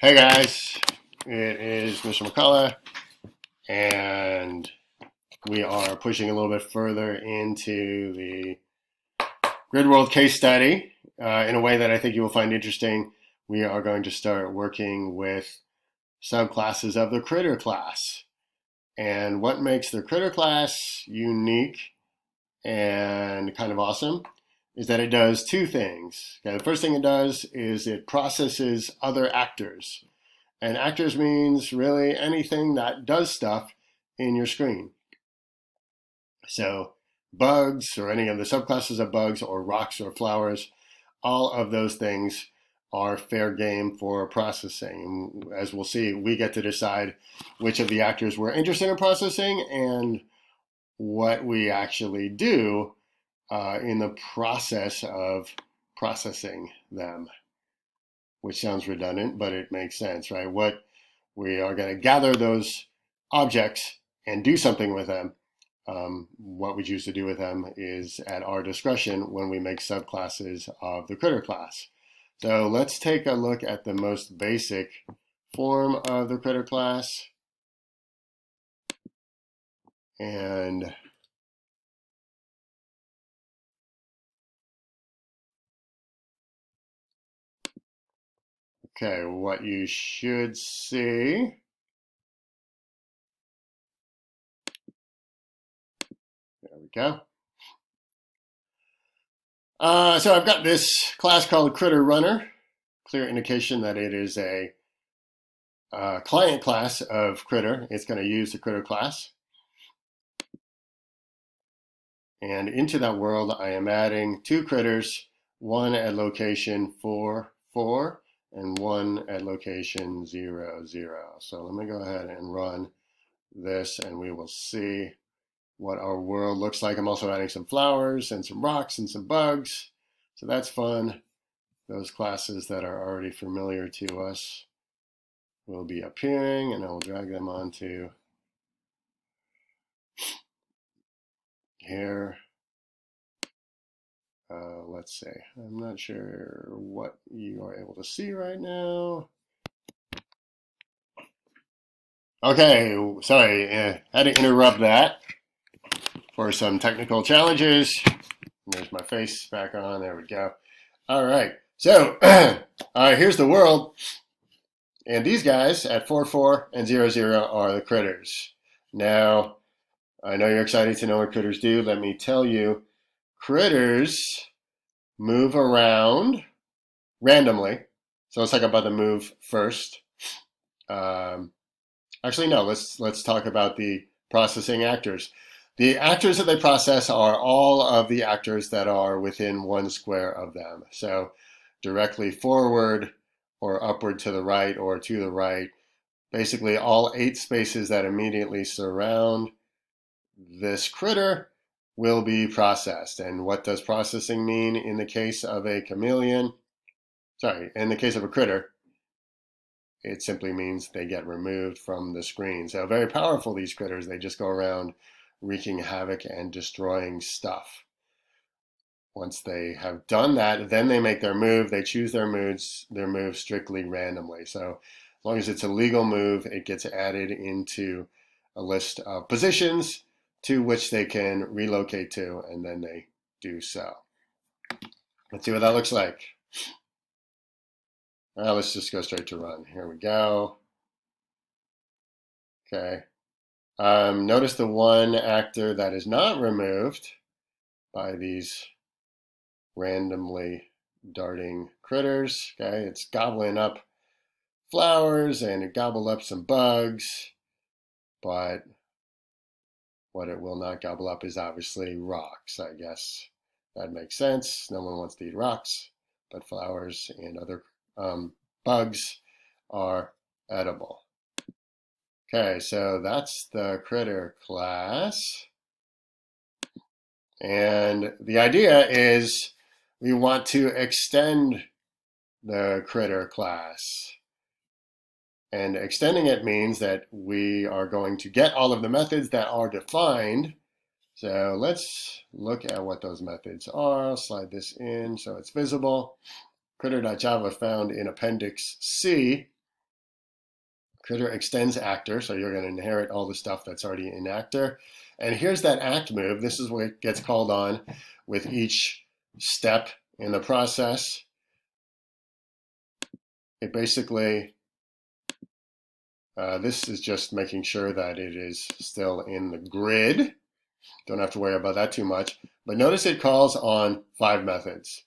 Hey guys, it is Mr. McCullough, and we are pushing a little bit further into the GridWorld case study in a way that I think you will find interesting. We are going to start working with subclasses of the critter class. And what makes the critter class unique and kind of awesome is that it does two things. Okay, the first thing it does is it processes other actors. And actors means really anything that does stuff in your screen. So bugs or any of the subclasses of bugs or rocks or flowers, all of those things are fair game for processing. As we'll see, we get to decide which of the actors we're interested in processing and what we actually do in the process of processing them, which sounds redundant, but it makes sense, right? What we are going to gather those objects and do something with them. What we choose to do with them is at our discretion when we make subclasses of the critter class. So let's take a look at the most basic form of the critter class. And okay, what you should see. There we go. So I've got this class called Critter Runner. Clear indication that it is a client class of Critter. It's going to use the Critter class. And into that world, I am adding two critters, one at location 4, 4, and one at location 0, 0. So let me go ahead and run this, and we will see what our world looks like. I'm also adding some flowers and some rocks and some bugs. So that's fun. Those classes that are already familiar to us will be appearing, and I'll drag them onto here. Let's see. I'm not sure what you are able to see right now. Okay, sorry, had to interrupt that for some technical challenges. There's my face back on. There we go. All right. So here's the world. And these guys at 4, 4, and 0, 0 are the critters. Now, I know you're excited to know what critters do. Let me tell you, critters move around randomly. So let's talk about the move first. Actually, no, let's talk about the processing actors. The actors that they process are all of the actors that are within 1 square of them. So directly forward or upward to the right or to the right. Basically all 8 spaces that immediately surround this critter will be processed. And what does processing mean in the case of a chameleon? Sorry, in the case of a critter, it simply means they get removed from the screen. So very powerful, these critters. They just go around wreaking havoc and destroying stuff. Once they have done that, then they make their move. They choose their move strictly randomly. So as long as it's a legal move, it gets added into a list of positions to which they can relocate to, and then they do so. Let's see what that looks like. Let's just go straight to run. Here we go. Okay. Notice the one actor that is not removed by these randomly darting critters. Okay, it's gobbling up flowers and it gobbled up some bugs, but what it will not gobble up is obviously rocks. I guess that makes sense. No one wants to eat rocks, but flowers and other bugs are edible. Okay, so that's the critter class. And the idea is we want to extend the critter class. And extending it means that we are going to get all of the methods that are defined. So let's look at what those methods are. I'll slide this in so it's visible. Critter.java found in Appendix C. Critter extends actor, so you're going to inherit all the stuff that's already in actor. And here's that act move. This is what gets called on with each step in the process. It basically, this is just making sure that it is still in the grid. Don't have to worry about that too much. But notice it calls on 5 methods.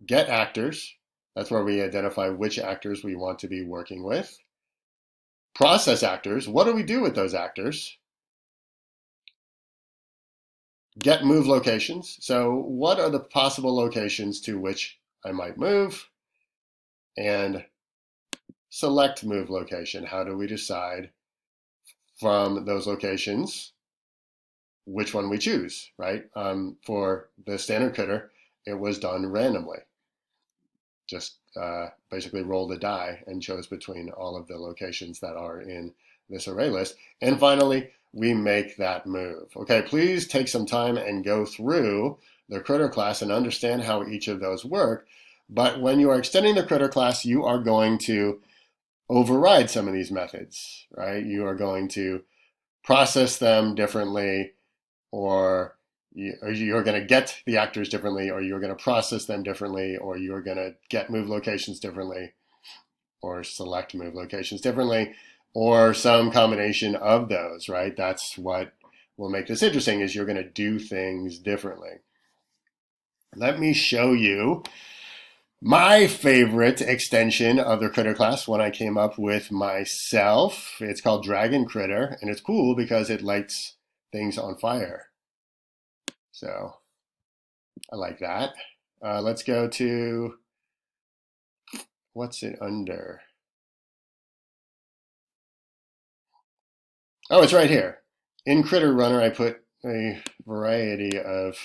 Get actors. That's where we identify which actors we want to be working with. Process actors. What do we do with those actors? Get move locations. So what are the possible locations to which I might move? And select move location. How do we decide from those locations which one we choose, right? For the standard critter, it was done randomly. Just basically rolled a die and chose between all of the locations that are in this array list. And finally, we make that move. Okay, please take some time and go through the critter class and understand how each of those work. But when you are extending the critter class, you are going to override some of these methods, right? You are going to process them differently, or you're going to get the actors differently, or you're going to process them differently, or you're going to get move locations differently, or select move locations differently, or some combination of those, right? That's what will make this interesting, is you're going to do things differently. Let me show you my favorite extension of the critter class, one I came up with myself. It's called Dragon Critter, and it's cool because it lights things on fire. So I like that. Let's go to, what's it under? Oh, it's right here. In Critter Runner, I put a variety of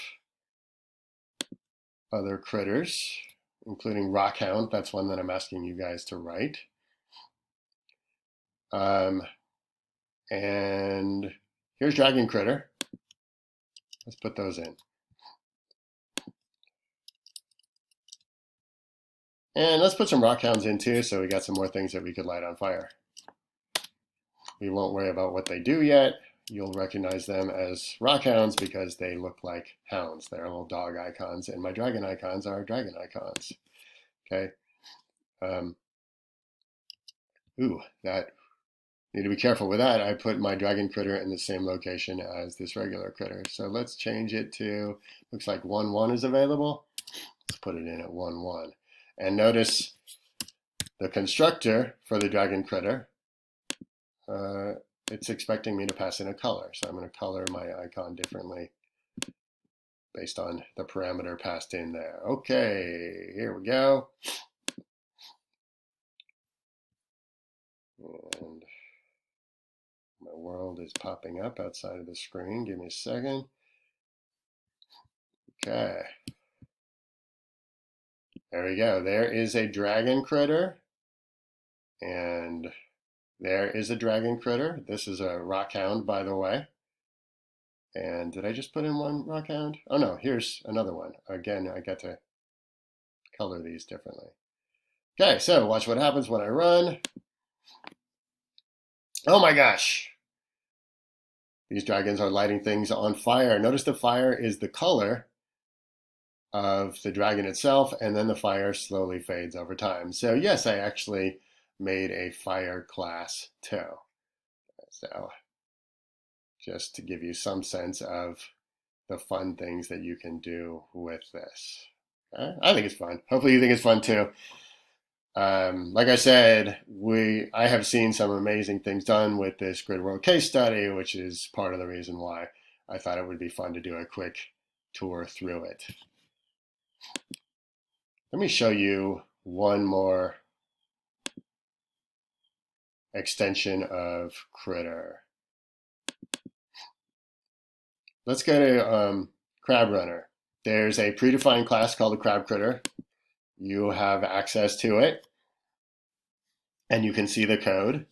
other critters, including Rockhound. That's one that I'm asking you guys to write. And here's Dragon Critter. Let's put those in. And let's put some Rockhounds in too, so we got some more things that we could light on fire. We won't worry about what they do yet. You'll recognize them as Rockhounds because they look like hounds. They're little dog icons, and my dragon icons are dragon icons. Okay. That need to be careful with that. I put my dragon critter in the same location as this regular critter. So let's change it to, looks like 1-1 is available. Let's put it in at 1-1. And notice the constructor for the dragon critter, it's expecting me to pass in a color. So I'm going to color my icon differently based on the parameter passed in there. Okay, here we go. And my world is popping up outside of the screen. Give me a second. Okay. There we go. There is a dragon critter. And there is a dragon critter. This is a rockhound, by the way. And did I just put in one rockhound? Oh no, here's another one. Again, I got to color these differently. Okay, so watch what happens when I run. Oh my gosh. These dragons are lighting things on fire. Notice the fire is the color of the dragon itself, and then the fire slowly fades over time. So yes, I actually made a fire class too. So just to give you some sense of the fun things that you can do with this. I think it's fun. Hopefully you think it's fun too. Like I said, I have seen some amazing things done with this GridWorld case study, which is part of the reason why I thought it would be fun to do a quick tour through it. Let me show you one more extension of Critter. Let's go to Crab Runner. There's a predefined class called the Crab Critter. You have access to it, and you can see the code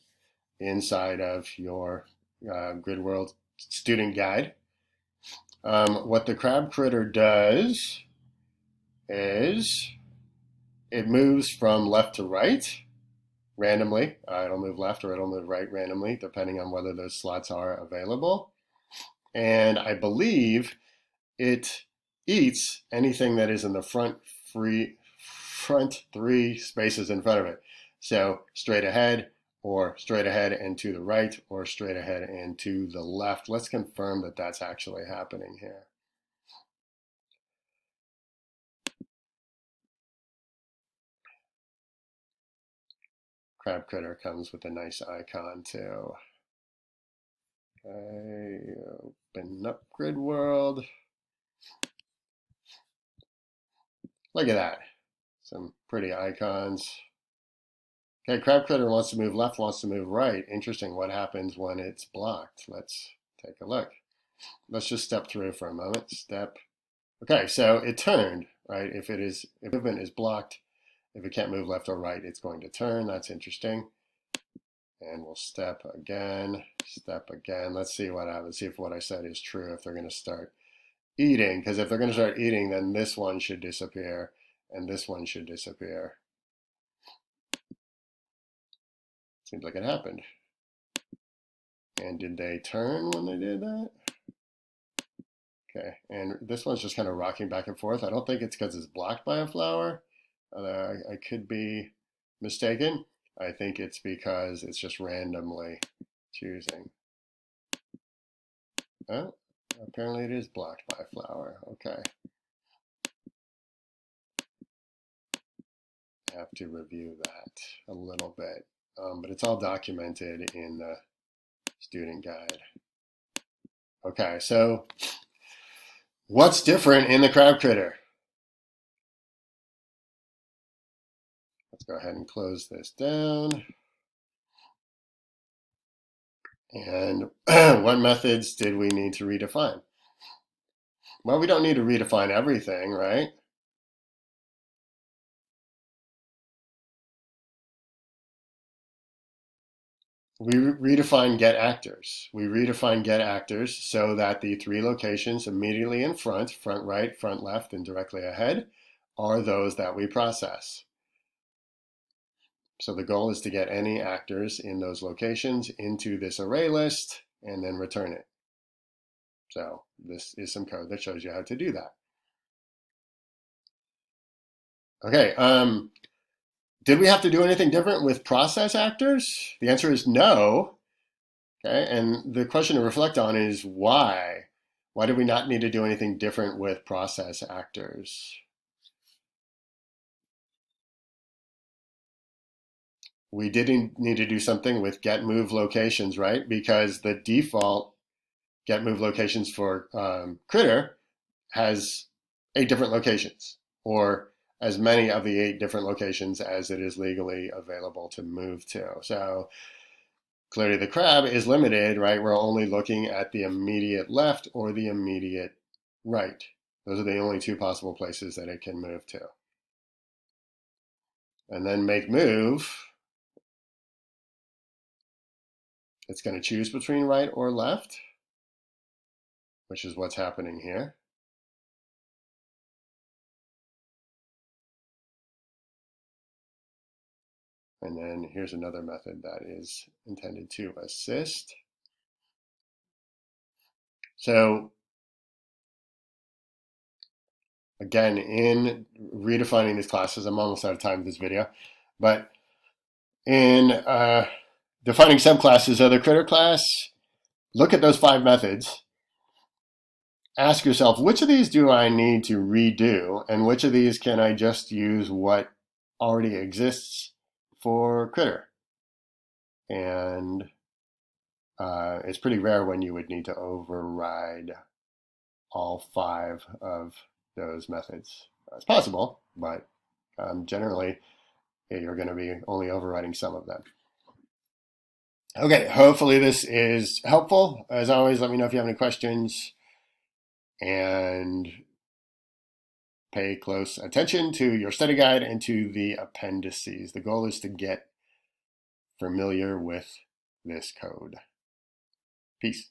inside of your GridWorld student guide. What the Crab Critter does is it moves from left to right randomly. It'll move left or it'll move right randomly, depending on whether those slots are available. And I believe it eats anything that is in the front three spaces in front of it. So straight ahead, or straight ahead and to the right, or straight ahead and to the left. Let's confirm that that's actually happening here. Crab Critter comes with a nice icon too. Okay, open up GridWorld. Look at that. Some pretty icons. Okay, Crab Critter wants to move left, wants to move right. Interesting. What happens when it's blocked? Let's take a look. Let's just step through for a moment. Step. Okay, so it turned, right? If movement is blocked, if it can't move left or right, it's going to turn. That's interesting. And we'll step again, step again. Let's see what happens. See if what I said is true, if they're going to start eating. Because if they're going to start eating, then this one should disappear, and this one should disappear. Seems like it happened. And did they turn when they did that? Okay, and this one's just kind of rocking back and forth. I don't think it's because it's blocked by a flower. I could be mistaken. I think it's because it's just randomly choosing. Oh, apparently it is blocked by a flower. Okay. I have to review that a little bit. But it's all documented in the student guide. Okay, so what's different in the Crab Critter? Let's go ahead and close this down. And what methods did we need to redefine? Well, we don't need to redefine everything, right? We redefine get actors. We redefine get actors so that the three locations immediately in front right, front left, and directly ahead, are those that we process. So the goal is to get any actors in those locations into this array list and then return it. So this is some code that shows you how to do that. Okay, did we have to do anything different with process actors? The answer is no. Okay, and the question to reflect on is why? Why did we not need to do anything different with process actors? We didn't need to do something with get move locations, right? Because the default get move locations for Critter has 8 different locations, or as many of the 8 different locations as it is legally available to move to. So clearly the crab is limited, right? We're only looking at the immediate left or the immediate right. Those are the only 2 possible places that it can move to. And then make move, it's going to choose between right or left, which is what's happening here. And then here's another method that is intended to assist. So again, in redefining these classes, I'm almost out of time with this video, but in defining subclasses of the critter class, look at those 5 methods. Ask yourself, which of these do I need to redo, and which of these can I just use what already exists for critter? And it's pretty rare when you would need to override all 5 of those methods. It's possible, but generally you're going to be only overriding some of them. Okay, hopefully this is helpful. As always, let me know if you have any questions, and pay close attention to your study guide and to the appendices. The goal is to get familiar with this code. Peace.